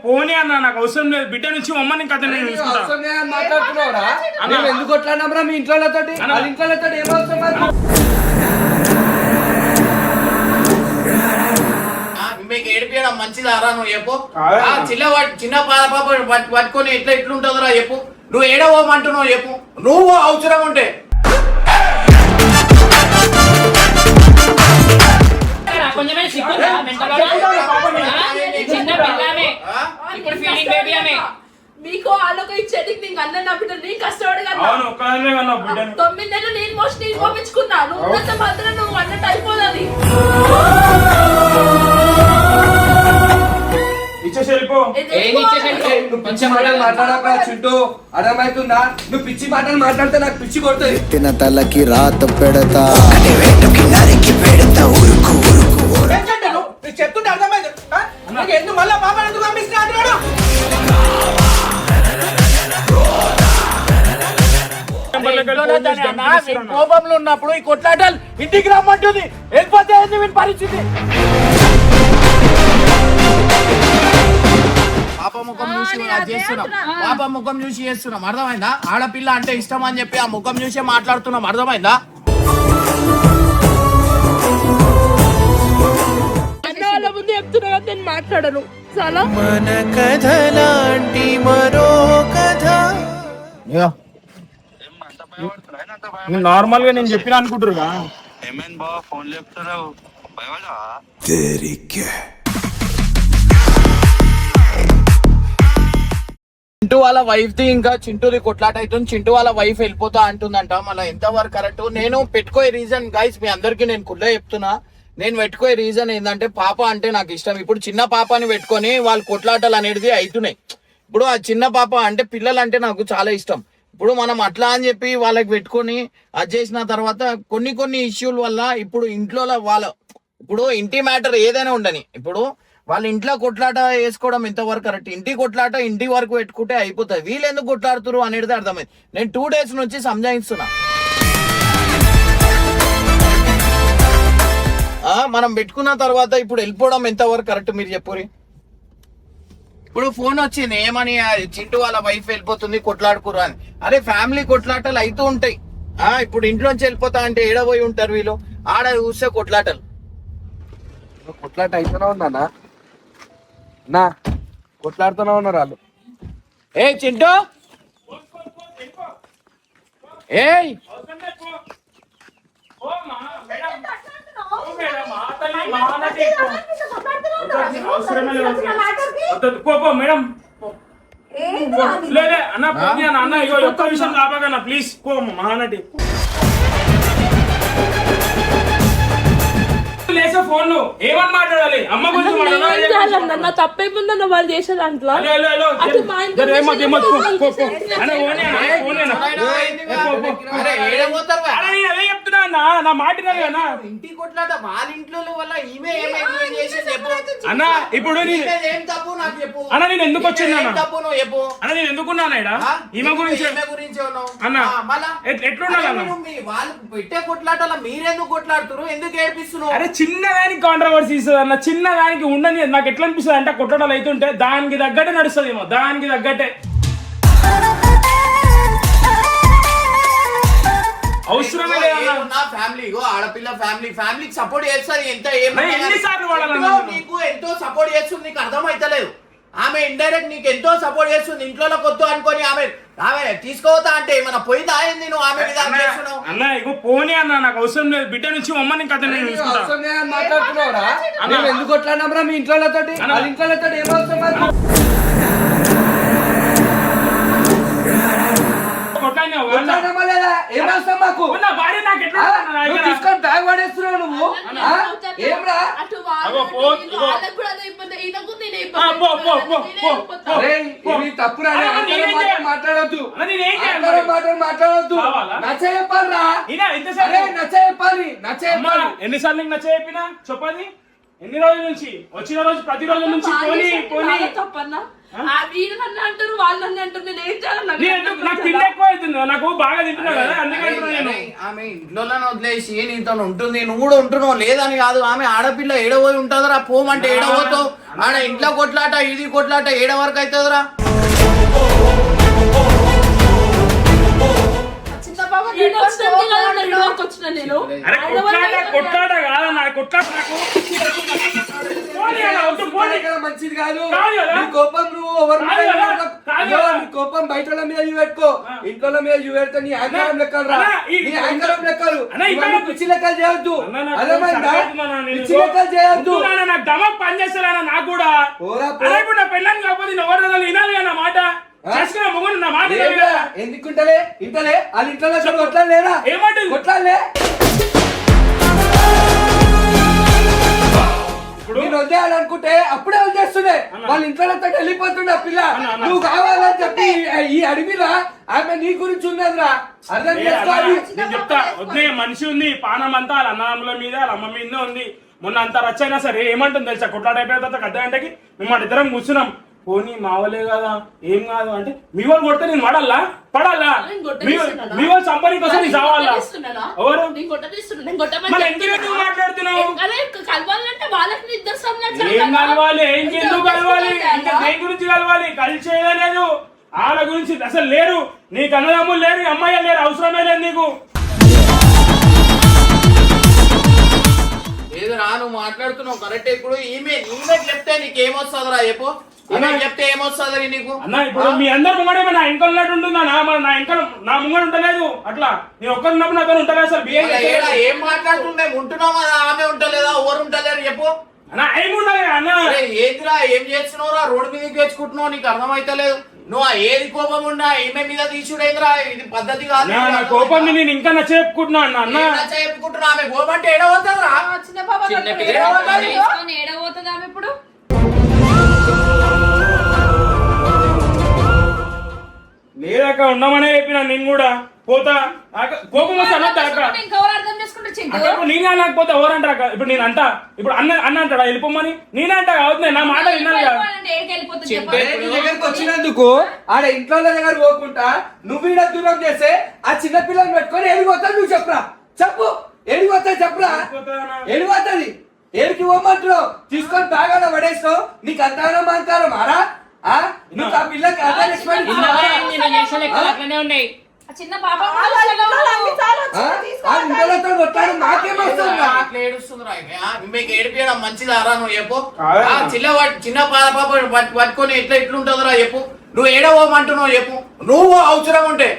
పోనీ అన్న, నాకు అవసరం లేదు. బిడ్డ నుంచి అమ్మని కథ నేను చూసుకుంటా. ఎందుకు కొట్లాడినారా మీ ఇంట్లో ఇంట్లో ఏమవుతుంది? మీకు ఏడిపియడం మంచిదారా నువ్వు చెప్పు. చిన్న పాప పట్టుకొని ఎట్లుంటుందిరా చెప్పు. నువ్వు ఏడవమంటున్నావు చెప్పు. నువ్వు అవసరం ఉంటే మీకు వాళ్ళకి ఇచ్చేది నీకు అన్న నా బిడ్డ నీ కష్టపడి 9 నెలలు నేను మోసి నేను పంపించుకున్నాను. ఉన్నంత మాత్రం నువ్వు అన్నట్టు అయిపోదని చుట్టూ అర్థమవుతుందా? నువ్వు పిచ్చి మాటలు మాట్లాడితే నాకు పిచ్చి కొడుతుంది. ఎత్తిన తలకి రాత పెడతా, నరికి పెడతా, ఉరుకు ఉరుకు చెప్తుంటే అర్థమైంది. ఎందుకు మళ్ళా పాప ఎందుకు పంపిస్తున్నా? కోపంలో ఉన్నప్పుడు ఈ కొట్లాటలు ఇంటికి రమ్మంటుంది. వెళ్ళిపోతే వీని పరిస్థితి. పాప ముఖం చూసి చేస్తున్నాం. పాప ముఖం చూసి చేస్తున్నాం. అర్థమైందా? ఆడపిల్ల అంటే ఇష్టం అని చెప్పి ఆ ముఖం చూసే మాట్లాడుతున్నాం. అర్థమైందా? వాళ్ళ ముందు చెప్తున్నా కదా నేను మాట్లాడను. చాలా మన కథ లాంటి మరో కథ. నార్మల్ గా నేను చెప్పిన అనుకుంటురుగా. ఏమైంది బావ ఫోన్ చెప్తున్నావు? చింటూ వాళ్ళ వైఫ్ ది ఇంకా చింటూది కొట్లాట అవుతుంది. చింటూ వాళ్ళ వైఫ్ వెళ్ళిపోతా అంటుందంట. మళ్ళీ ఎంతవరకు కరెక్ట్? నేను పెట్టుకోే రీజన్ గైస్ మీ అందరికి నేను కుళ్ళే చెప్తున్నా. నేను పెట్టుకోే రీజన్ ఏంటంటే పాప అంటే నాకు ఇష్టం. ఇప్పుడు చిన్న పాపని పెట్టుకొని వాళ్ళు కొట్లాటలు అనేది అవుతున్నాయి. ఇప్పుడు ఆ చిన్న పాప అంటే పిల్లలు అంటే నాకు చాలా ఇష్టం. ఇప్పుడు మనం అట్లా అని చెప్పి వాళ్ళకి పెట్టుకొని అది చేసిన తర్వాత కొన్ని ఇష్యూల వల్ల ఇప్పుడు ఇంట్లో వాళ్ళ ఇప్పుడు ఇంటి మ్యాటర్ ఏదైనా ఉండని ఇప్పుడు వాళ్ళ ఇంట్లో కొట్లాట వేసుకోవడం ఎంతవరకు కరెక్ట్? ఇంటి కొట్లాట ఇంటి వరకు పెట్టుకుంటే అయిపోతుంది. వీళ్ళు ఎందుకు కొట్లాడుతున్నారు అనేది అర్థమైంది. నేను 2 days నుంచి సంజాయిస్తున్నా. మనం పెట్టుకున్న తర్వాత ఇప్పుడు వెళ్ళిపోవడం ఎంతవరకు కరెక్ట్ మీరు చెప్పురి. ఇప్పుడు ఫోన్ వచ్చింది ఏమని, చింటూ వాళ్ళ వైఫ్ వెళ్ళిపోతుంది కొట్లాడుకురు అని. అరే ఫ్యామిలీ కొట్లాటలు అవుతూ ఉంటాయి. ఇప్పుడు ఇంట్లోంచి వెళ్ళిపోతా అంటే ఏడబోయి ఉంటారు వీళ్ళు. ఆడ చూస్తే కొట్లాటలు. కొట్లాట అయితేనే ఉందన్నా నా కొట్లాడుతూనే ఉన్నారు వాళ్ళు. ఏ చింటూ ఏయ్ మేడం లేదే అన్న అన్న ఇగో ఒక్క విషయం లాభగా ప్లీజ్ పో మహానటి. లేసే ఫోన్ ఏమని మాట్లాడాలి? అమ్మ గురించి నా తప్పేముందన్న వాళ్ళు చేసే దాంట్లో అదే చెప్తున్నా అన్న, నా మాట ఇంటి కొట్లాట వాళ్ళ ఇంట్లో వల్ల ఈమె అన్న. ఇప్పుడు అన్న నేను ఎందుకు వచ్చింది అన్న? అన్న నేను ఎందుకున్నాను ఈమె గురించి అన్న. ఎట్లున్నా వాళ్ళు పెట్టే కొట్లాటల మీరెందుకు కొట్లాడుతున్నారు? ఎందుకు ఏడిపిస్తున్నారు? అరే చిన్నదానికి కాంట్రవర్సీ ఇస్తుంది అన్న. చిన్నదానికి ఉండని నాకు ఎట్లా అనిపిస్తుంది అంటే కొట్టడాలు అవుతుంటే దానికి తగ్గట్టే నడుస్తుందేమో. దానికి తగ్గట్టే అవసరమే లేదా? ఫ్యామిలీ ఆడపిల్ల ఫ్యామిలీకి సపోర్ట్ చేస్తుంది. ఎంత ఎన్నిసార్లు నీకు ఎంతో సపోర్ట్ చేస్తుంది. నీకు అర్థం అయితలేదు. ఆమె ఇండైరెక్ట్ నీకు ఎంతో సపోర్ట్ చేస్తుంది. ఇంట్లో కొత్త అనుకొని ఆమె తీసుకోవతా అంటే మన పోయి తాయింది. నువ్వు ఆమె అన్న ఇగో పోనీ అన్న, నాకు అవసరం లేదు. బిడ్డ నుంచి అమ్మని కథ నేను చూసుకుంటా. మాట్లాడుతున్నావురా? ఎందుకు కొట్లాడినారా మీ ఇంట్లో ఇంట్లో ఏమవుతుంది? ఏమవుతాం మాకు? తీసుకొని బ్యాగ్ పడేస్తున్నావు నువ్వు. ఏమ్రా తప్పు మాట్లాడద్దు. మాట్లాడద్దు. నచ్చ చెప్పాలరా? నచ్చ చెప్పాలి. ఎన్నిసార్లు నచ్చ చెప్పినా చెప్పాలి. ఎన్ని రోజుల నుంచి వచ్చిన రోజు ప్రతి రోజు నుంచి పోనీ తప్పన్నా వీళ్ళు నన్ను అంటారు వాళ్ళు నన్ను అంటారు నేను ఏం చేయాలి నాకు తిండి ఎక్కువ అవుతుంది నాకు బాగా తింటున్నా కదా అందుకంటున్నా నేను ఆమె ఇంట్లోనే వదిలేసి నీతో ఉంటుంది నువ్వు కూడా ఉంటున్నావు లేదని కాదు ఆమె ఆడపిల్ల ఏడవోయి ఉంటుందిరా పోమంటే ఏడవతో ఆడ ఇంట్లో కొట్లాట ఇది కొట్లాట ఏడ వరకు అవుతుందిరా కొట్లాట కాదు నా కొట్లాట మంచిది కాదు కోపం నువ్వు కోపం బయట మీద పెట్టుకో ఇంట్లో మీద పెడితే నీ అహంకారం లెక్కలు రా నీ అహంకారం లెక్కలు పిచ్చి లెక్కలు చేయొద్దు పిచ్చి లెక్కలు చేయొద్దు నాకు దమక్ పని చేస్తారా నాకు కూడా నా పెళ్ళని కాకపోతే ఎవరు వినాలి అన్న మాట ఎందుకుంటలే ఇంటలే వాళ్ళ ఇంట్లో కొట్లాడలేరా ఏమంటుంది కొట్లాడలే నేను వదిలేయాలనుకుంటే అప్పుడే వదిలేస్తుండే వాళ్ళ ఇంట్లో వెళ్ళిపోతుండే పిల్ల నువ్వు కావాలని చెప్పి ఈ అడవిలా ఆమె నీ గురించి ఉన్నదిరా అర్థం చేసుకోవాలి నేను చెప్తా వద్దే మనిషి ఉంది పానం అంతా వాళ్ళ అన్నదమ్ముల మీద వాళ్ళ అమ్మ మీద ఉంది మొన్న అంత రచ్చైనా సరే ఏమంటుంది తెలుసా కొట్లాట అయిపోయిన తర్వాత గద్ద గంటకి మేము ఇద్దరం కూర్చున్నాం పోనీ మావలే కదా ఏం కాదు అంటే మీ వాళ్ళు కొడితే నేను పడాలా మీ వాళ్ళు సంపాదించి కోసం నేను చావాలా ఎవరు మాట్లాడుతున్నావు ఏం కలవాలి ఇంకెందుకు కలవాలి ఇంకా దేని గురించి కలవాలి కలిసేదే లేదు వాళ్ళ గురించి అసలు లేరు నీకు అన్నదమ్ములు లేరు అమ్మాయిలు లేరు అవసరమే లేదు నీకు ఏదో రా నువ్వు మాట్లాడుతున్నావు కరెక్ట్ ఇప్పుడు ఈమె చెప్తే నీకేమొస్తుందిరా చెప్పు చెప్తే ఏమొస్తుంది నీకు అన్న ఇప్పుడు మీ అందరు ముంగడేమో నా ఇంకల్ ఉన్నట్టు ఉంటుందా నా ఇంకల్ నా ముంగడు ఉంటలేదు అట్లా నేను ఒక్కరు ఉన్నప్పుడు నాతో ఉంటలేదు సార్ ఏం మాట్లాడుతుండే ఉంటున్నావు కదా ఆమె ఉంటలేదా ఎవరు ఉంటలేరు చెప్పు అన్న ఏమి ఉండాలి అన్న ఏదిరా ఏం చేస్తున్నావురా రోడ్డు మీదకి తెచ్చుకుంటున్నావు నీకు అర్థమైతలేదు నువ్వు ఏది కోపం ఉన్నా ఏమే మీద తీసుడేదిరా ఇది పద్ధతి కాదు కోపం నేను ఇంకా చెప్పుకుంటున్నా అన్న చెప్పుకుంటున్నా ఆమె కోపంటే ఏడవుతుందిరా ఏడబోతుంది ఆమె ఇప్పుడు లేదాక ఉండమనే చెప్పిన నేను కూడా పోతా కోపం వస్తాను నేనే అనకపోతే ఎవరంటారా ఇప్పుడు నేను అంటా ఇప్పుడు అన్న అంటాడా వెళ్ళిపోమని నేనే అంటా అవుతుంది నా మాట విన్నాను కదా దగ్గరకు వచ్చినందుకు ఆడ ఇంట్లో దగ్గర పోకుండా నువ్వు ఈడ దూరం చేస్తే ఆ చిన్న పిల్లల్ని పెట్టుకొని ఎడిపోతా నువ్వు చెప్పరా చెప్పు ఎడిపోతా చెప్పరా ఎడిపోతుంది ఏడికి పోమంటున్నావు తీసుకొని బాగా పడేస్తావు నీకు అంతగానో మాంకారం ఆరా నువ్వు ఆ పిల్లకి చిన్న పాప కొట్టాడు నాకేమొస్తుందా మీకు ఏడిపోయడం మంచిదారా నువ్వు చెప్పు చిన్న పాప పట్టుకొని ఎట్లుంటుందిరా చెప్పు నువ్వు ఏడవమంటున్నావు చెప్పు నువ్వు అవసరం ఉంటే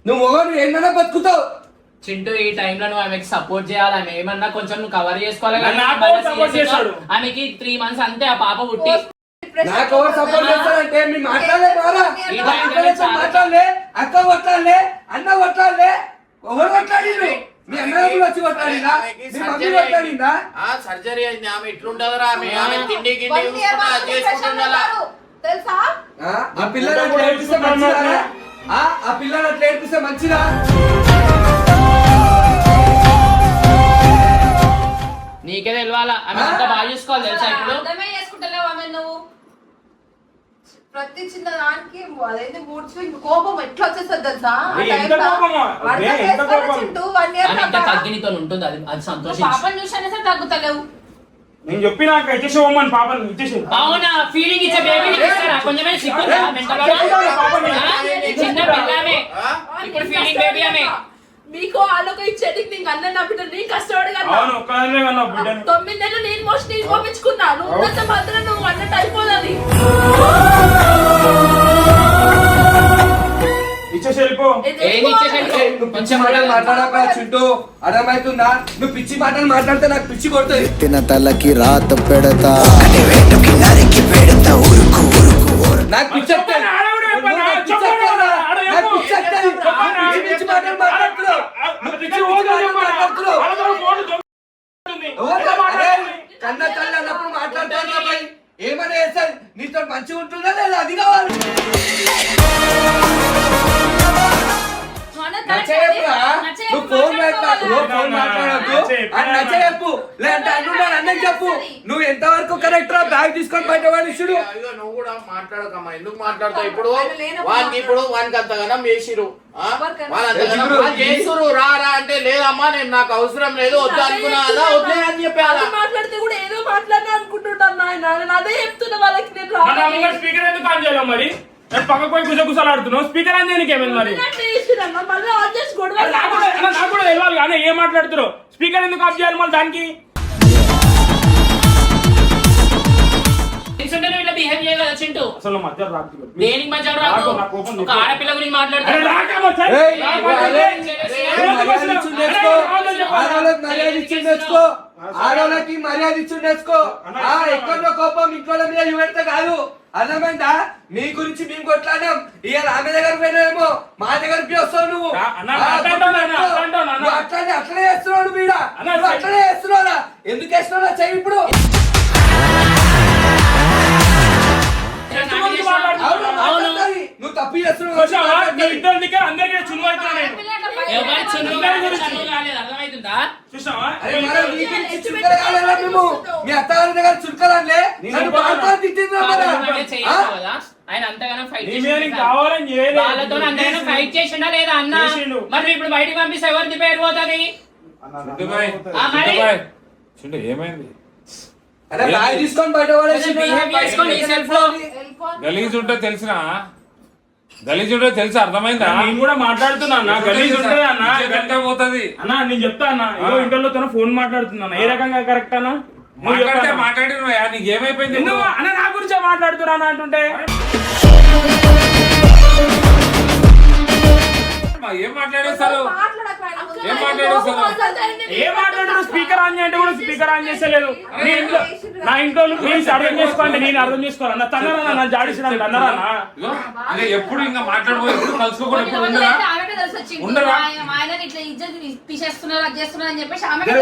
నువ్వు ఏంటన్నా బతుకుతావు చింటూ ఈ టైంలో నువ్వు ఆమెకి సపోర్ట్ చేయాలి ఆమె ఏమన్నా కొంచెం నువ్వు కవర్ చేసుకోవాలి ఆమెకి 3 months అంతే ఆ పాప పుట్టి నాకు ఎవరు సపోర్ట్ చేస్తారంటే మీరు మాట్లాడలే అక్క కొట్టాలే అన్న కొట్టాలే ఎవరు కొట్లాడిరు మీ అన్నదమ్ములు వచ్చి కొట్టాడినా మీ మమ్మీ కొట్టాడిందా సర్జరీ అయింది ఆమె ఇట్లుంటదరా ఆమె తిండి గిడ్డి చేసుకుంటుందా తెలుసా ఆ పిల్లలు అట్లా ఏడిపిస్తే మంచిదా ఆ పిల్లలు అట్లా ఏడిపిస్తే మంచిదా నీకే తెలియాలా ఆమె అంతా బాగా చూసుకోవాలి తెలుసా ఇప్పుడు అర్థమే చేసుకుంటలేవు ఆమె నువ్వు ప్రతి చిన్న దానికి అదైతే మూడ్స్ కోపం ఎట్లా వచ్చేస్తుంది తెలుసా తగ్గినితో ఉంటుంది అది సంతోషం పాపని చూసానే సరే తగ్గుతలేవు నేను చెప్పినా ఇచ్చేసేవమ్మని పాపని ఇచ్చేసి అవునా ఫీలింగ్ ఇచ్చే బేబీని ఇస్తారా కొంచెమే సిగ్గుందా చిన్న పిల్లమే ఇప్పుడు ఫీలింగ్ బేబీ ఆమె మీకు వాళ్ళకు ఇచ్చేది నీకు అన్న నా బిడ్డ నీ కష్టపడి కదా 9 నెలలు నేను మోసి నేను పంపించుకున్నా నువ్వు ఉన్నంత మాత్రం నువ్వు అన్నట్టు అయిపోదని మాట్లాడక చుట్టూ అర్థమవుతుందా నువ్వు పిచ్చి మాటలు మాట్లాడితే నాకు పిచ్చి కొడుతుంది ఎత్తిన తలకి రాత పెడతా వేటుకి నరికి పెడతా ఉరుకు ఉరుకు నాకు పిచ్చి కన్న తల్లి అన్నప్పుడు మాట్లాడతాను ఏమన్నా చేస్తాను నీతో మంచిగా ఉంటుందా లేదా అది కావాలి నచ్చయప్పురా నువ్వు ఫోన్ మాట్లాడద్దు అని నచ్చయప్పు లేదంటే అన్నున్నాను అన్నకి చెప్పు నువ్వు ఎంతవరకు కరెక్ట్ రా బ్యాగ్ తీసుకొని బయట వాడిస్తుడు. అయ్యో నువ్వు కూడా మాట్లాడకమ్మా, ఎందుకు మాట్లాడతావు? ఇప్పుడు వానికి అంతగానం చేసిరు, చేసురు రా అంటే లేదమ్మా నేను నాకు అవసరం లేదు వద్దు అనుకున్నా కదా వద్దే అని చెప్పాలి. మాట్లాడితే కూడా ఏదో మాట్లాడినా అనుకుంటున్నాను నేను అదే చెప్తున్నా వాళ్ళకి. నేను స్పీకర్ ఎందుకు ఆన్ చేయాలి మరి? పక్కకు పోయి గుసగుసలాడుతున్నావు, స్పీకర్ ఆన్ చేయడానికి ఏమైంది మరి? నాకు కూడా తెలియాలి కానీ ఏం మాట్లాడుతున్నావు, స్పీకర్ ఎందుకు ఆఫ్ చేయాలి మళ్ళీ దానికి? బిహేవ్ చేయగలదా చింటూ? అసలు మధ్య రాకు. దేనికి మధ్య రాకు? ఒక ఆడపిల్ల గురించి మాట్లాడుతున్నాడు. ఆడోళ్ళకి మర్యాద ఇచ్చి నేర్చుకో. ఎక్కడో కోపం ఇంట్లో మీద పెడితే కాదు, అర్థమైందా? మీ గురించి మేము కొట్లాడాం, ఇవాళ ఆమె దగ్గర పోయినామో మా దగ్గరికి వస్తావు నువ్వు. అట్లనే చేస్తున్నాడు వీడ, అట్లనే చేస్తున్నారా? ఎందుకు వేస్తున్నారా చెయ్యి ఇప్పుడు? నువ్వు తప్పు చేస్తున్నావు. మీ అత్తగారి దగ్గర చులకలే ఆయన అంతగానో కావాలని ఫైట్ చేసిండా లేదా అన్న? మరి ఇప్పుడు బయటికి పంపిస్తే ఎవరిది పేరు పోతుంది? ఏమైంది? తీసుకొని బయట గలీజ్ ఉంటే తెలిసిన గలీజ్ ఉంటే తెలిసి అర్థమైందా? నేను కూడా మాట్లాడుతున్నా గలీజ్ ఉంటది అన్న పోతుంది అన్న. నేను చెప్తా అన్న, ఇంటర్లో ఫోన్ మాట్లాడుతున్నా ఏ రకంగా కరెక్ట్ అన్న? మాట్లాడినా నీకు ఏమైపోయింది? అన్న నా గురించే మాట్లాడుతున్నా అంటుంటే ఏం మాట్లాడేస్తారు? ఏం మాట్లాడారు? స్పీకర్ ఆన్ చేయంటే కూడా స్పీకర్ ఆన్ చేసేలేదు. నా ఇంట్లో మీరు అర్థం చేసుకోండి, నేను అర్థం చేసుకోవాలి అన్న. తన్నారా నా జాడిసిన అన్నారా? ఎప్పుడు ఇంకా మాట్లాడబోయే ఎప్పుడు కలుసుకోకుండా ఎప్పుడు ఉండరా?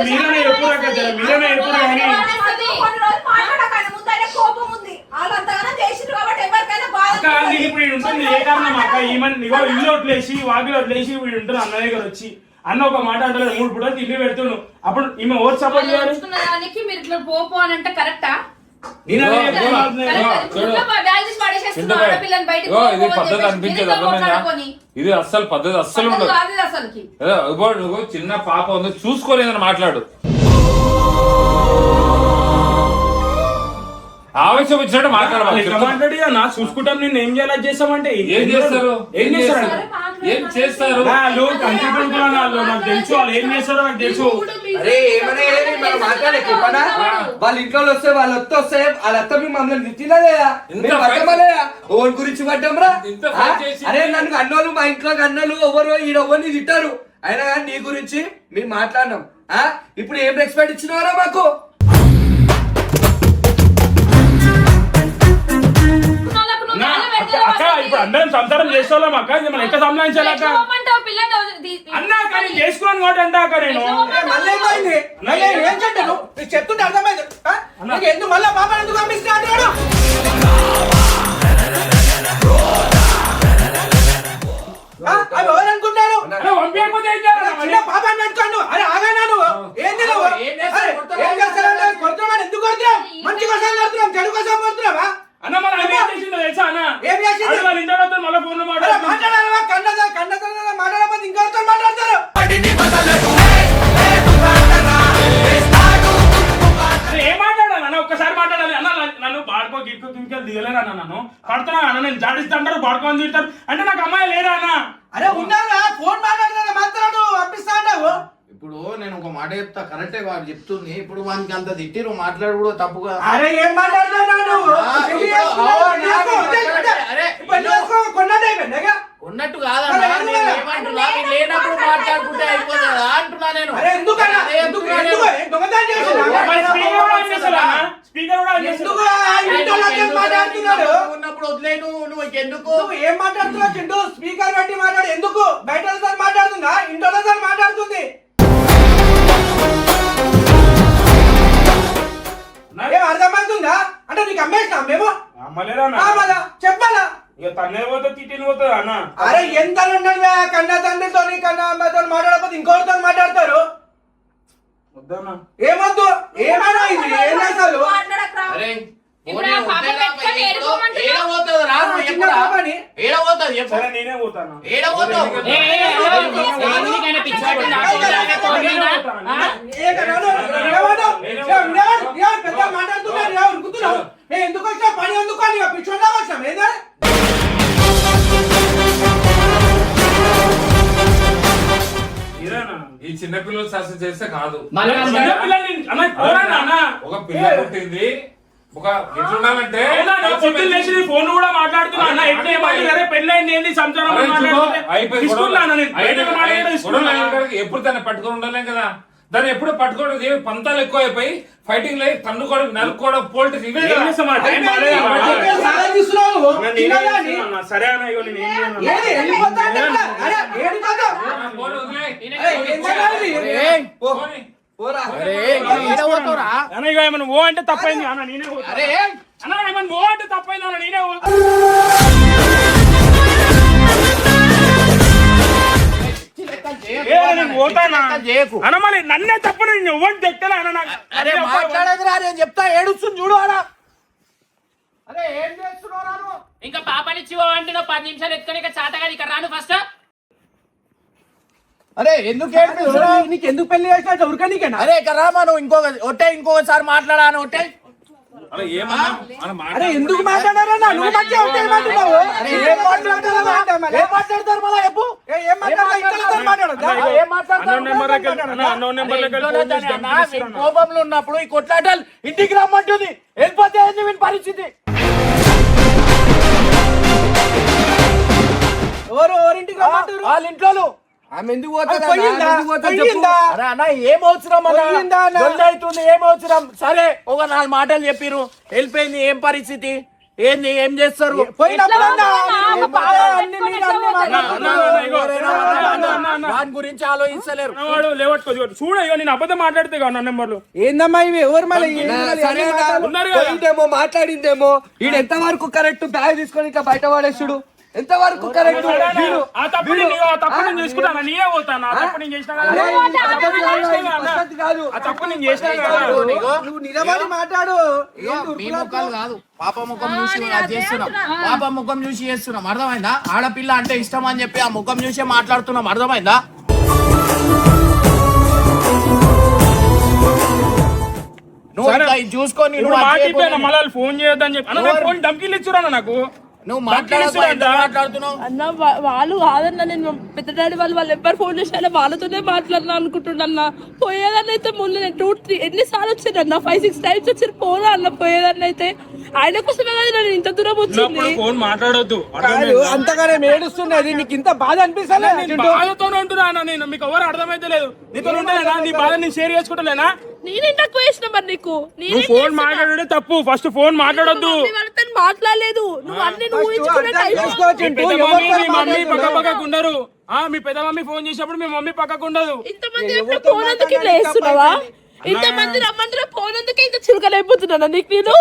మీరనే ఎప్పుడు మీరనే ఎప్పుడు ఇప్పుడు ఉంటుంది ఏ కారణం అక్క? ఈమెను ఇల్లు వదిలేసి వాకిలు వదిలేసి వీడు ఉంటుంది అన్న దగ్గర వచ్చి అన్న ఒక మాట అంటే 3 పూటలు తిండి పెడుతున్నాడు. అప్పుడు ఈమె ఓవర్ సపోర్ట్ చేయాలి. మీరు ఇట్లా పోపో అని అంటే కరెక్టా? ఇది పద్ధతి అనిపించేది, అర్థమైందా? ఇది అస్సలు పద్ధతి అస్సలు ఉండదు. నువ్వు చిన్న పాప ఉంది చూసుకోలేదని మాట్లాడు. ఆవేశం వచ్చినట్టు మాట్లాడాలి. చూసుకుంటాం. నేను ఏం చేయాలి చేస్తామంటే ఏం చేస్తారు? ఏం చేస్తారు? ఏం చేస్తారు? నాకు తెలుసు వాళ్ళు ఏం చేస్తారో నాకు తెలుసు. అరే ఏమనే మనం మాట్లాడే చెప్పనా? వాళ్ళ ఇంట్లో వస్తే వాళ్ళ అత్త వస్తే వాళ్ళ అత్త మమ్మల్ని తిట్టినా లేదా? పట్టమలేదా? ఓన్ గురించి పడ్డాంరా? అరే నన్ను అన్నోళ్ళు మా ఇంట్లో అన్నోళ్ళు ఎవరు ఈడెవరిని తిట్టారు, అయినా కానీ నీ గురించి మేము మాట్లాడినాం. ఇప్పుడు ఏం రెస్పెక్ట్ ఇచ్చినవారా మాకు? అక్క ఇప్పుడు అందరం సంసారం చేసుకోవాలం అక్క. మనం ఎక్కడ సంపాదించాలి అక్క? అన్నా కానీ చేసుకోను కూడా అంటే అక్క నేను చెప్తుంటే అర్థమైంది. ఎందుకు మళ్ళీ పాప ఎందుకు పంపిస్తున్నా అంటాడు? అవి ఎవరు అనుకుంటారు? పాపాన్ని పెట్టుకోండు. అరే ఆగాను ఏంది కొడుతున్నాం? ఎందుకు కొడుతున్నాం? మంచి కోసం కొడుతున్నాం, చెడు కోసం కొడుతున్నావా? అన్న మన చేసిందో తెలుసా అన్న? ఏం చేసింది? మళ్ళీ ఫోన్ మాట్లాడాలా? కండతో మాట్లాడకపోతే ఇంకొకరితో మాట్లాడతారు. ఏం మాట్లాడాలి అన్న? ఒక్కసారి మాట్లాడాలి అన్న. నన్ను బాడుకో గిట్టుకో కింకెళ్ళి దిగలేరు అన్న. నన్ను పడుతున్నా అన్న, నేను జాడిస్తా అంటారు, బాడుకోని తింటారు అంటే నాకు అమ్మాయి లేదా అన్న? అరే ఉన్నారా? ఫోన్ మాట్లాడుతున్నా మాత్రాడు పంపిస్తా అంటావు. ఇప్పుడు నేను ఒక మాట చెప్తా, కరెక్టే వాడు చెప్తుంది. ఇప్పుడు వానికి అంత తిట్టిరు మాట్లాడు కూడా తప్పుగా. అరే ఏం మాట్లాడుతున్నావు? ఉన్నట్టు కాదన్నా, ఏమంటున్నా లేనప్పుడు మాట్లాడుకుంటే అయిపోతుందా అంటున్నా నేను. ఉన్నప్పుడు వదిలే నువ్వు ఎందుకు ఏం మాట్లాడుతున్నావు? చింటూ స్పీకర్ పెట్టి మాట్లాడు. ఎందుకు బయట మాట్లాడుతుందా? ఇంట్లో మాట్లాడుతుంది. అర్థమవుతుందా? అంటే నీకు అమ్మేసినా మేము చెప్పాలా? ఇక తన్నే పోతే తిట్టిన పోతుంది అన్న. అరే ఎంత ఉండండి కన్నా తండ్రితో కన్నా అమ్మతో మాట్లాడకపోతే ఇంకోటితో మాట్లాడతారు. వద్దన్నా. ఏమొద్దు ఏమైనా ఇది ఏం అసలు అరే ఇప్పుడు ఆ పాప పెట్టుకొని ఏడుకోమంటున్నావు? ఏడబోతుంది రా నువ్వు చిన్న చెప్పురా. పాపని. ఏడబోతుంది చెప్పు. సరే నేనే పోతాను. ఏడబోతావు. ఎందుకైనా పిచ్చి పట్టింది? ఆ పిల్లగానే తోడేనా? ఆ? ఏ కన్నా ఏమన్నావు? పెద్ద మాట్లాడుతున్నావు ఉరుకుతున్నావు. ఎందుకు వచ్చా పని ఎందుకు అని పిచ్చోడా వచ్చాం ఏదా ఇదేనా? ఈ చిన్న పిల్లలు సక్సెస్ చేస్తే కాదు. మళ్ళీ చిన్న పిల్లల్ని అన్న పోరాడు అన్న. ఒక పిల్ల పుట్టింది, ఒక ఎట్లుండాలంటే అవునా, నా పొద్దున్న లేచి నీ ఫోన్ కూడా మాట్లాడుతున్నా అన్న. ఎట్లా ఏమంటారు? అరే పెళ్ళైంది ఏంది సంసారం అరే అని చూడు, మాట్లాడుతుంటే అయిపోయి తీసుకున్నా అన్న నేను. బయటకు మాట్లాడితే తీసుకున్నా. ఎప్పుడు దాన్ని పట్టుకొని ఉండలేం కదా. దాన్ని ఎప్పుడు పట్టుకోవడం పంతాలు ఎక్కువ అయిపోయి ఫైటింగ్ లై తన్నుకోవడం నరుక్కోవడం పోల్టీ ఇవే ఏం కదా. చేస్తాం అన్న? టైం బాగాలేదు అన్న. సాయం తీసుకున్నావు అన్న, నేనే చేస్తున్నా అన్న. సరే అన్న, ఇగో నేను ఏం చేయను అన్న. ఏది వెళ్ళిపోతా అంటే ఎట్లా? అరే ఏడిపోతావు? ఫోన్ వదిలేయ్. అరే, ఏం చేయాలి? ఏయ్. ఫోన్ పోరా. అరే ఏడబోతావురా. అన్న ఇగో ఏమన్నా ఓ అంటే తప్పైంది అన్న, నేనే పోతా. అరే అన్న ఏమన్నా ఓ అంటే తప్పైంది అన్న, నేనే పోతా. ఏ అన్న, నేను పోతానా చేయకు. అన్న? మళ్ళీ నన్నే తప్ప నేను ఎవరు తెక్కలే అన్న. నాకు అరే మాట్లాడదురా నేను చెప్తా. ఏడుస్తుంది చూడు ఆడ. అరే ఏం చేస్తున్నావు రాను? ఇంకా పాపనిచ్చి అంటున్నావు 10 నిమిషాలు ఎత్తుకొని ఇక చాటగా ఇక్కడ రాను ఫస్ట్. అరే ఎందుకు ఏడుస్తున్నావు? నీకు ఎందుకు పెళ్లి చేసినట్టు ఉరక నీకేనా? అరే ఇక్కడ రామా నువ్వు ఇంకోసారి మాట్లాడాను ఒట్టే. అరే ఏమన్నా మనం అరే ఎందుకు మాట్లాడారన్నా? నువ్వు మంచిగా ఉంటే ఏమంటున్నావు? అరే ఏం మాట్లాడతారు ఏం మాట్లాడతారు మళ్ళా చెప్పు. ఏం మాట్లాడతావు? ఇంట్లో మాట్లాడొద్దా? ఏం మాట్లాడతారు? అన్నోన్ నెంబర్ లెక్క అన్న, అన్నోన్ నెంబర్ లెక్క ఫోన్ చేసి అన్న, పంపిస్తున్నా మీ అన్న. కోపంలో ఉన్నప్పుడు ఈ కొట్లాటలు ఇంటికి రమ్మంటుంది. వెళ్ళిపోతే ఏంది వీని పరిస్థితి? ఎవరింటికి రమ్మంటారు? వాళ్ళ ఇంట్లో ఆమె ఎందుకు పోతుంది? పోయిందా? అరే అన్న ఏం అవసరం పోయిందా అన్న? అవుతుంది ఏం అవసరం? సరే ఒక 4 మాటలు చెప్పిరు వెళ్ళిపోయింది. ఏం పరిస్థితి ఏంది ఏం చేస్తారు? పోయినప్పుడన్నా ఏం అన్ని మీరు అన్ని మాట్లాడుతున్నారు. దాని గురించి ఆలోచించలేరు. వాడు లేవట్టుకో చూడ, ఇగో నేను అబద్ధం మాట్లాడితే కాదు నా నెంబర్లు. ఏందమ్మా ఇవి ఎవరు మళ్ళీ ఉన్నారు కదా. పోయిందేమో మాట్లాడిందేమో ఈడు ఎంత వరకు కరెక్ట్ బ్యాగ్ తీసుకొని ఇట్లా బయట పడేసుడు ఎంత వరకు కరెక్ట్ ఆ తప్పు నేను చేసుకుంటాను, నేనే పోతాను. ఆ తప్పు నేను చేసినా కదా. కాదు ఆ తప్పు నేను చేసినా కదా. నువ్వు నిలబడి మాట్లాడు. మీ ముఖాలు కాదు పాప ముఖం చూసి అది చేస్తున్నాం. పాప ముఖం చూసి చేస్తున్నాం అర్థమైందా? ఆడపిల్ల అంటే ఇష్టం అని చెప్పి ఆ ముఖం చూసే మాట్లాడుతున్నాం అర్థమైందా? నువ్వు సరే. ఇట్లా ఇది చూసుకొని ఇప్పుడు నువ్వు అది మాట చేయకూడదు. ఇప్పాను, మళ్ళీ ఫోన్ చేయొద్దని చెప్పి అన్న. నాకు ఫోన్ ధమ్కీలు ఇచ్చురా నాకు. నువ్వు మాట్లాడుతున్నావు. అన్న వాళ్ళు కాదన్న, నేను పెద్ద డాడీ వాళ్ళు ఎవ్వరు ఫోన్ చేసినా వాళ్ళతోనే మాట్లాడినా అనుకుంటున్నా. పోయేదాన్ని అయితే ముందు నేను 2-3 ఎన్నిసార్లు వచ్చానన్న, 5-6 టైమ్స్ వచ్చారు. పోనా అన్న పోయేదాన్ని అయితే ఆయన కోసమే కదా నేను ఇంత దూరం వచ్చింది. ఫోన్ మాట్లాడొద్దు. అంతగానే ఏడుస్తున్నది నీకు ఇంత బాధ అనిపిస్తలే? బాధతో ఉంటున్నా అన్న. నేను మీకు ఎవరు అర్థమైతే లేదు. నీతో ఉంటేనా నీ బాధ నేను షేర్ చేసుకుంటలేనా? నేనే తక్కువ వేసిన మరి నీకు. నువ్వు ఫోన్ మాట్లాడే తప్పు. ఫస్ట్ ఫోన్ మాట్లాడొద్దు. మాట్లాడలేదు నువ్వు అన్ని నువ్వు ఊహించుకునే టైం. మీ పెద్ద మమ్మీ మీ మమ్మీ పక్క పక్కకు ఉండరు. మీ పెద్ద మమ్మీ ఫోన్ చేసినప్పుడు మీ మమ్మీ పక్కకు ఉండదు. ఇంతమంది ఫోన్ అందుకు ఇట్లా వేస్తున్నావా? ఇంతమంది రమ్మంటే ఫోన్ అందుకే ఇంత చులకలైపోతున్నానా నీకు నేను?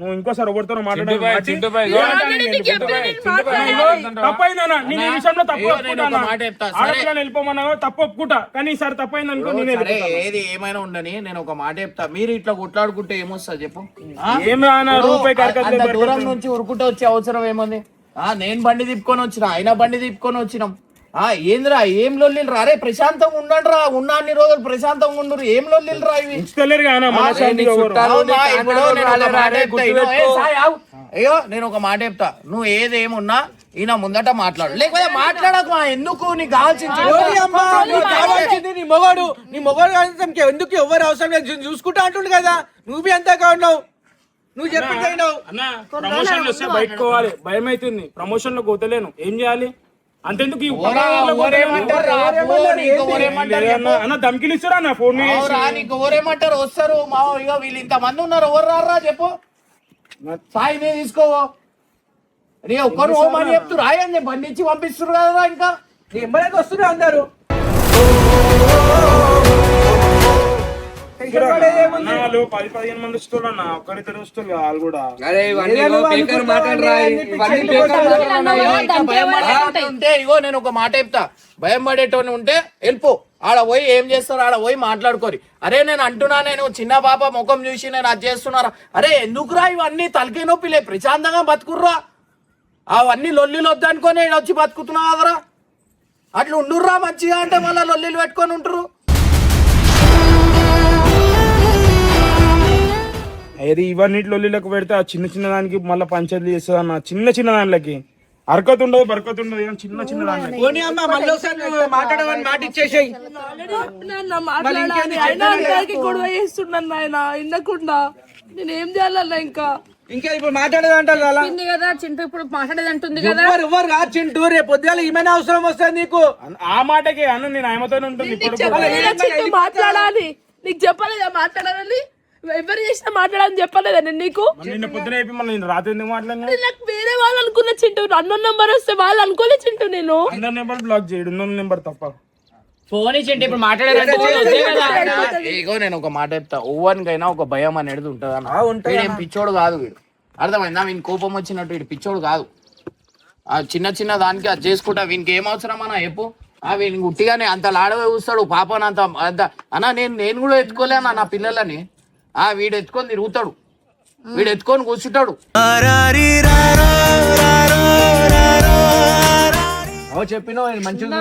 నువ్వు ఇంకోసారి ఎవరితో తప్పైందన్నా. నేను ఈ విషయంలో తప్పు ఒప్పుకుంటాను. ఆడపిల్లని వెళ్ళిపోమన్నా తప్పు ఒప్పుకుంటా, కానీ ఈసారి తప్పైంది అనుకో నేనే సరే ఏది ఏమైనా ఉండని నేను ఒక మాట చెప్తా. మీరు ఇట్లా కొట్లాడుకుంటే ఏమొస్తుంది చెప్పు? ఏమి రూపాయి అంత దూరం నుంచి ఉరుకుంటే వచ్చే అవసరం ఏముంది? నేను బండి తిప్పుకొని వచ్చిన, ఆయన బండి తిప్పుకొని వచ్చినాం. ఏందిరా ఏం లొల్లిలు రా? అరే ప్రశాంతంగా ఉండండి రా. ఉన్న అన్ని రోజులు ప్రశాంతంగా ఉండరు. ఏం లొల్లిలు రా ఇవి? అయ్యో నేను ఒక మాట చెప్తా. నువ్వు ఏదేమున్నా ఈయన ముందట మాట్లాడు, లేకపోతే మాట్లాడకు. ఎందుకు నీకు కావాల్సింది నీ మొగడు ఎందుకు ఎవరు అవసరం లేదు చూసుకుంటా అంటుండు కదా. నువ్వు ఎంతగా ఉన్నావు? నువ్వు చెప్పినావు ప్రమోషన్ వస్తే బయటకోవాలి. భయం అవుతుంది. ప్రమోషన్ లో పోతలేను, ఏం చేయాలి? అంతెందుకు అన్న ధమ్కిలు ఇస్తారా అన్న ఫోన్? నీకు ఎవరేమంటారు? వస్తారు మా ఇక వీళ్ళు ఇంతమంది ఉన్నారు. ఎవరు రారా చెప్పు? సాయి నేను తీసుకోవో. నీ ఒక్కరు ఓమని చెప్తూ రాయని బండి ఇచ్చి పంపిస్తారు కదా. ఇంకా ఎంబడైతే వస్తున్నారు అందరు. వీళ్ళు 10-15 మంది వస్తున్నారు అన్న, ఒక్కరిద్దరు వస్తున్నారు వాళ్ళు కూడా. అరే ఇవన్నీ బేకార్ మాట్లాడరా, ఇవన్నీ బేకార్ మాట్లాడరా. ఉంటే ఇగో నేను ఒక మాట చెప్తా, భయం పడేటోని ఉంటే వెళ్ళిపో, ఆడ పోయి ఏం చేస్తారు ఆడ పోయి మాట్లాడుకోరి. అరే నేను అంటున్నా, నేను చిన్న పాప ముఖం చూసి నేను అది చేస్తున్నారా, అరే ఎందుకురా ఇవన్నీ తలకి నొప్పిలే, ప్రశాంతంగా బతుకుర్రా, అవన్నీ లొల్లిలు వద్దనుకొని వచ్చి బతుకుతున్నావు కదరా, అట్లా ఉండుర్రా మంచిగా అంటే మళ్ళీ లొల్లిలు పెట్టుకొని ఉంటారు. అది ఇవన్నిటిలో లొల్లిలకు పెడితే ఆ చిన్న చిన్న దానికి మళ్ళీ పంచాయతీ చేస్తుంది అన్న. చిన్న చిన్న దాంట్లకి అరకత ఉండదు, బరకత ఉండదు, ఏం చిన్న చిన్న దాంట్లకి. మాట్లాడమని మాట ఇచ్చేసాయి. గొడవ చేస్తున్నాను ఆయన వినకుండా, నేనేం చేయాలన్నా ఇంకా ఇప్పుడు మాట్లాడేది అంటారు కదా కదా చింటూ, ఇప్పుడు మాట్లాడేది అంటుంది కదా. ఎవరు కాదు చింటూ, రేపు పొద్దుగాల ఏమైనా అవసరం వస్తుంది నీకు. ఆ మాటకి అన్న నేను ఆయనతోనే ఉంటుంది ఇప్పుడు. మాట్లాడాలి, నీకు చెప్పలేదా మాట్లాడాలని, ఎవరు చేసినా మాట్లాడాలని చెప్పలేదా నేను నీకు. నిన్న పొద్దున అయిపోయి మళ్ళీ నేను రాత్రి ఎందుకు మాట్లాడినా? నాకు వేరే వాళ్ళు అనుకున్న చింటూ, అన్నోన్ నెంబర్ వస్తే వాళ్ళు అనుకోలే చింటూ. నేను అందరి నెంబర్ బ్లాక్ చేయడు, ఉన్న నెంబర్ తప్ప. ఫోన్ ఇచ్చింటే ఇప్పుడు మాట్లాడారు. ఇగో నేను ఒక మాట చెప్తా, ఓవన్కైనా ఒక భయం అనేది ఉంటుంది అన్న. వీడేం పిచ్చోడు కాదు, వీడు అర్థమైందా, వీని కోపం వచ్చినట్టు వీడు పిచ్చోడు కాదు. ఆ చిన్న చిన్న దానికి అది చేసుకుంటా, వీనికి ఏం అవసరం అన్న చెప్పు. వీనికి ఉట్టిగానే అంత లాడవే చూస్తాడు పాపని, అంత అంత అన్న. నేను కూడా ఎత్తుకోలేనా నా పిల్లలని, వీడు ఎత్తుకొని తిరుగుతాడు, వీడు ఎత్తుకొని కూర్చుంటాడు. చెప్పిన మంచిగా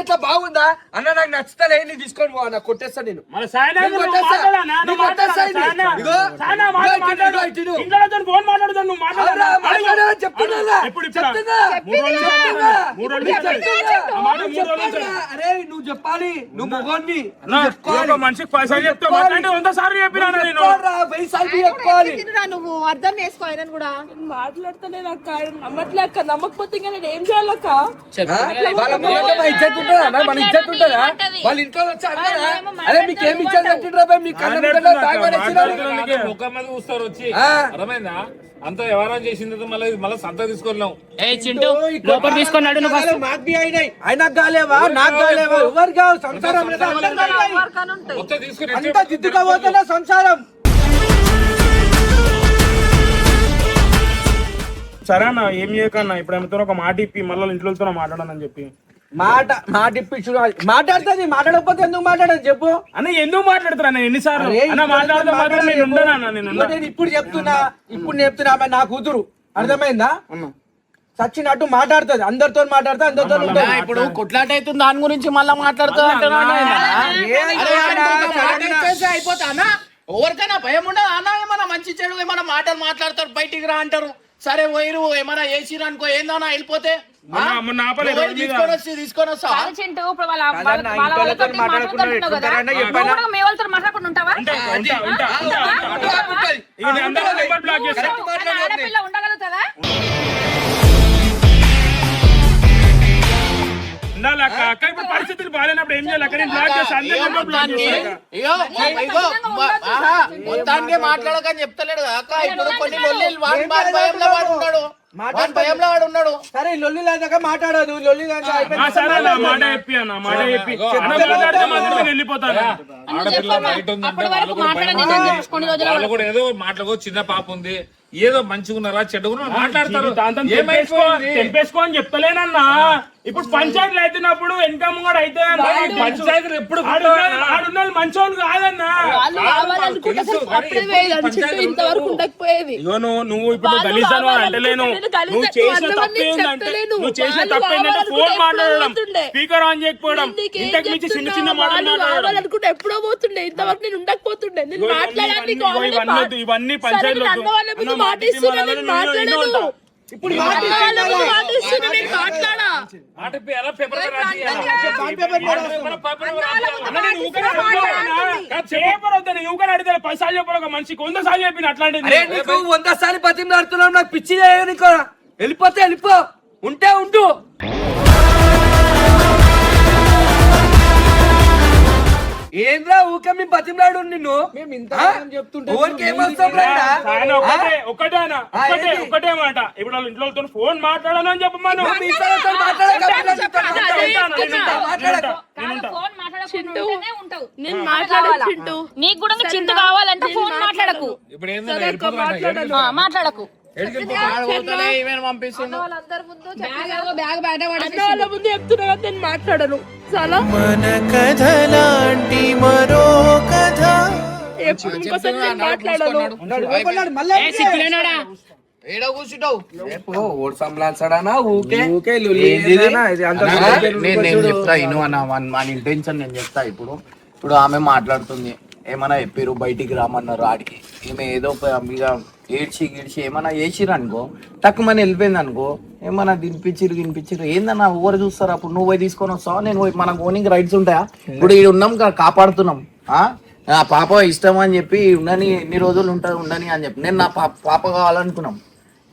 ఇట్లా బాగుందా అన్న, నాకు నచ్చుతా నీ తీసుకొని పో అన్న, కొట్టేస్తా నేను. అరే నువ్వు చెప్పాలి, నువ్వు మొగోన్ని మనిషికి 10 సార్లు చెప్తావు, 100 సార్లు చెప్పినా నేను. 1000 సార్లు చెప్పాలి. నువ్వు అర్థం చేసుకో, ఆయన కూడా మాట్లాడుతూనే నాకు నమ్మట్లే అక్క. నమ్మకపోతే ఇంకా నేను ఏం చేయాలక్క? మన ఇజ్జత్ ఉంటుందా, మన ఇజ్జత్ ఉంటుందా? వాళ్ళ ఇంట్లో వచ్చి అంటారా, అరే మీకు ఏమి ఇజ్జత్ పెట్టిండ్రా మీ కళ్ళ ముఖం మీద చూస్తారు వచ్చి, అర్థమైందా? అంతా ఎవరైనా చేసింది మళ్ళీ సంత తీసుకున్నాం. లోపల తీసుకున్నాడు ఆయనకు కాలేవా, నాకు కాలేవా, ఎవరు కావు సంసారం అంతా దిద్దుకోబోతున్నా సంసారం. సరే అన్న, ఏం చేయకన్నా, ఇప్పుడు ఏమితో ఒక మాట ఇప్పి మళ్ళీ ఇంట్లో మాట్లాడాలని చెప్పి. మాట ఇప్పించు, మాట్లాడుతుంది. మాట్లాడకపోతే ఎందుకు మాట్లాడదు చెప్పు అన్న. ఎందుకు మాట్లాడుతున్నా నేను ఎన్నిసార్లు మాట్లాడుతా, నేను ఇప్పుడు చెప్తున్నా, ఆమె నా కూతురు, అర్థమైందా? చచ్చినట్టు మాట్లాడుతుంది, అందరితో మాట్లాడుతా, అందరితో ఉంటుంది. ఇప్పుడు కొట్లాట అవుతుంది, దాని గురించి మళ్ళీ మాట్లాడుతా అయిపోతా. ఎవరికైనా భయం ఉండదు అన్న, ఏమన్నా మంచి చెడు ఏమన్నా మాటలు మాట్లాడతారు, బయటికి రా అంటారు. సరే పోయిరు ఏమన్నా వేసిరు అనుకో, ఏందన్నా వెళ్ళిపోతే తీసుకొని వస్తా. ఇప్పుడు పరిస్థితులు బాగాలేనప్పుడు ఏం చేయాలి? అక్కడ బ్లాక్ మొత్తానికి మాట్లాడకని చెప్తలేడు అక్క. ఇప్పుడు కొన్ని భయంలో వాడు ఉన్నాడు, భయంలో వాడు ఉన్నాడు. సరే లొల్లి లేదాక మాట్లాడదు, లొల్లి మాట చెప్పి అన్న, మాట చెప్పి వెళ్ళిపోతాను. ఆడపిల్ల బయట ఉందంటే వాళ్ళు కూడా ఏదో మాటలకు చిన్న పాప ఉంది, ఏదో మంచిగా ఉన్నారా చెడ్డగా మాట్లాడతారు. తెంపేసుకో అని చెప్తలేనన్నా. ఇప్పుడు పంచాయతీలు అవుతున్నప్పుడు ఇన్కమ్ కూడా అయితే పంచాయతీలు ఎప్పుడు ఆడున్న మంచోళ్ళు కాదన్నా. ఇగో నువ్వు ఇప్పుడు గలీజాను అని అంటలేను. నువ్వు చేసిన తప్పేందంటే ఫోన్ మాట్లాడడం, స్పీకర్ ఆన్ చేయకపోవడం, ఇంతకు మించి చిన్న చిన్న మాటలు మాట్లాడడం ఎప్పుడో పోతుండే, ఇంతవరకు నేను ఉండకపోతుండే. ఇవన్నీ పంచాయతీలు ఇప్పుడు మనిషికి 100 సార్లు చెప్పిన అట్లాంటిది. 100 సార్లు బతిమలాడుతున్నావు, నాకు పిచ్చి నీకు. వెళ్ళిపోతే వెళ్ళిపో, ఉంటే ఉంటూ. ఏంద్రా ఊకే మీ బతిమలాడు నిన్ను మేము ఇంత ఆ? చెప్తుంటే ఊరికి ఏమొస్తాం రా ఈడ? ఆయన ఏంటి? ఒకటే మాట ఇప్పుడు వాళ్ళ ఇంట్లో ఫోన్ మాట్లాడాను అని చెప్పమను నువ్వు మీ ఇతరులతో మాట్లాడక, పిల్లలతో మాట్లాడకు. ఫోన్ మాట్లాడకుండానే ఉంటావు. నేను మాట్లాడాలి చింటూ. నీకు కూడా చింటూ కావాలంటే ఫోన్ మాట్లాడకు. ఇప్పుడు ఏంటంటే మాట్లాడకు. పంపిస్తుండు బ్యాగ్ బయట అన్న వాళ్ళ ముందు చెప్తున్నా కదా నేను మాట్లాడను చాలా మన కథ లాంటి మరో కథ ఎప్పుడు ఇంకోసారి నేను మాట్లాడను. ఏడ కూర్చుంటావు ఓ, ఓడి సంబలాల్సాడానా ఊకే ఊకే ఏంది ఇది? నేను చెప్తా ఇను అన్న మన ఇంటెన్షన్ నేను చెప్తా ఇప్పుడు ఆమె మాట్లాడుతుంది ఏమన్నా చెప్పారు బయటికి రామన్నారు ఆడికి ఈమె ఏదో మీద ఏడ్చి గిడ్చి ఏమన్నా వేసిరు అనుకో తక్కువ మన వెళ్ళిపోయింది అనుకో ఏమన్నా గినిపించిరు ఏందన్నా ఊరు చూస్తారు అప్పుడు నువ్వు పోయి తీసుకొని వస్తావా నేను పోయి మనకు ఓనింగ్ రైట్స్ ఉంటాయా ఇప్పుడు ఇక్కడ ఉన్నాం కాపాడుతున్నాం ఆ పాప ఇష్టం అని చెప్పి ఉండని ఎన్ని రోజులు ఉండని అని చెప్పి నేను నా పాప కావాలనుకున్నాం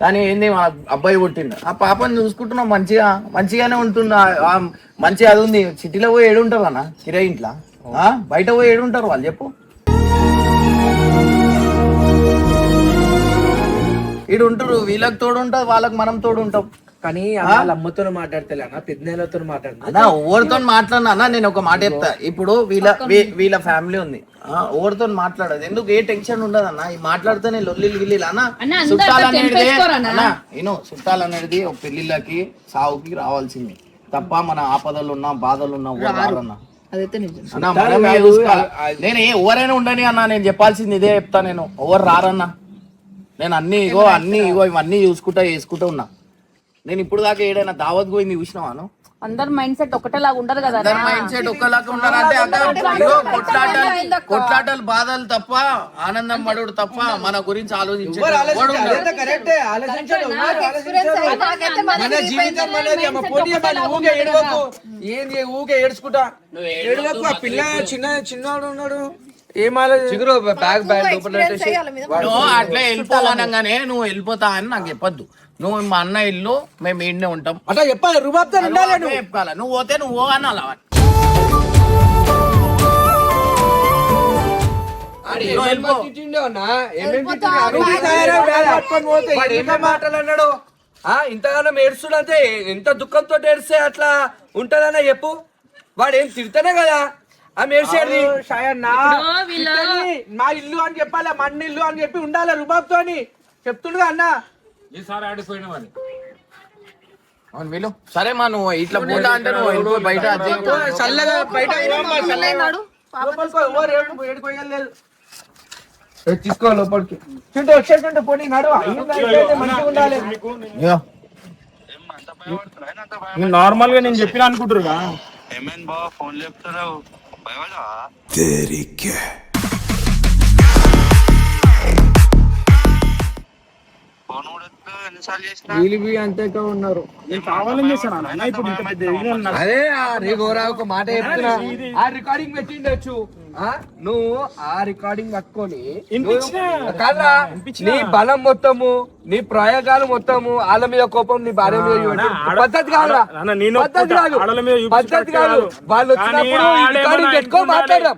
కానీ ఏంది మా అబ్బాయి పుట్టిండు ఆ పాపని చూసుకుంటున్నాం మంచిగానే ఉంటుంది మంచిగా అది ఉంది సిటీలో పోయి ఏడుంటారు అన్న కిరాయి ఇంట్లో బయట పోయి ఏడుంటారు వాళ్ళు చెప్పు ఈడు ఉంటారు వీళ్ళకి తోడు ఉంటుంది వాళ్ళకి మనం తోడు ఉంటాం కానీ వాళ్ళ అమ్మతో మాట్లాడతలే అన్న పెద్దతో మాట్లాడుతున్నా అన్నా ఎవరితో మాట్లాడినా అన్న నేను ఒక మాట చెప్తా ఇప్పుడు వీళ్ళ ఫ్యామిలీ ఉంది ఎవరితో మాట్లాడదు ఎందుకు ఏ టెన్షన్ ఉండదు అన్న ఈ మాట్లాడితేనే లొల్లిలు గిల్లిలు అన్న చుట్టాలనేది ఒక పెళ్లిళ్ళకి సావుకి రావాల్సింది తప్ప మన ఆపదలు ఉన్నా బాధలు ఉన్నా రారన్నా అన్నా మనమే చూసుకోవాలి. నేను ఎవరైనా ఉండని అన్న నేను చెప్పాల్సింది ఇదే చెప్తా నేను ఎవరు రారన్నా నేను అన్ని ఇవన్నీ చూసుకుంటా చేసుకుంటా ఉన్నా నేను ఇప్పుడు దాకా ఏడైనా దావత్ పోయింది చూసినావాను అందరు మైండ్ సెట్ ఒకటేలాగా ఉండదు కదా. అందరి మైండ్ సెట్ ఒకలాగా ఉన్నారంటే కొట్లాటలు బాధలు తప్ప ఆనందం పడుడు తప్ప మన గురించి ఆలోచించే కరెక్టే ఆలోచించాడు మన జీవితం అనేది అమ్మ పోటీ ఊగే ఏడవకు ఏంది ఊగే ఏడ్చుకుంటా ఏడవకు ఆ పిల్ల చిన్నవాడు ఉన్నాడు ఏం ఆలోచించు బ్యాగ్ నువ్వు అట్లా వెళ్ళిపోవానంగానే నువ్వు వెళ్ళిపోతా అని నాకు చెప్పొద్దు నువ్వు మా అన్న ఇల్లు మేము ఈడనే ఉంటాం అట్లా చెప్పాలి రుబాబ్తో ఉండాలి నువ్వు చెప్పాలి నువ్వు పోతే నువ్వు అని అలా మాటలు అన్నాడు ఇంతగానో ఏడుస్తుడంటే ఎంత దుఃఖంతో ఏడిస్తే అట్లా ఉంటదన్నా చెప్పు వాడు ఏం తిడతానే కదా ఆమె ఏడ్చేది మా ఇల్లు అని చెప్పాలి మన ఇల్లు అని చెప్పి ఉండాలి రుబాబ్తో అని చెప్తుండగా అన్న ఈసారి ఆడిపోయినా మరి అవును వీళ్ళు సరే మా నువ్వు ఇట్లా పోతా అంటే నువ్వు వెళ్ళిపో బయట చల్లగా బయట తీసుకో లోపలికి చుట్టూ వచ్చేటుంటే పోనీ నడు మంచిగా ఉండాలి నార్మల్ గా నేను చెప్పిన అనుకుంటురుగా ఏమైంది బావ ఫోన్ చెప్తున్నావు భయపడవా ఫోన్ కూడా ఎన్నిసార్లు చేసినా అంతేగా ఉన్నారు నేను కావాలని చేశాను అన్న ఇప్పుడు ఇంత పెద్ద ఇది ఉన్నా. అదే ఒక మాట చెప్తున్నా ఆ రికార్డింగ్ పెట్టిండొచ్చు నువ్వు ఆ రికార్డింగ్ పట్టుకొని కాదా నీ బలం మొత్తము నీ ప్రయోగాలు మొత్తము వాళ్ళ మీద కోపం నీ భార్య మీద చూపెట్టు. పద్ధతి కాదు నేను పద్ధతి కాదు ఆడల మీద పద్ధతి కాదు వాళ్ళు వచ్చినప్పుడు ఈ రికార్డింగ్ పెట్టుకొని మాట్లాడదాం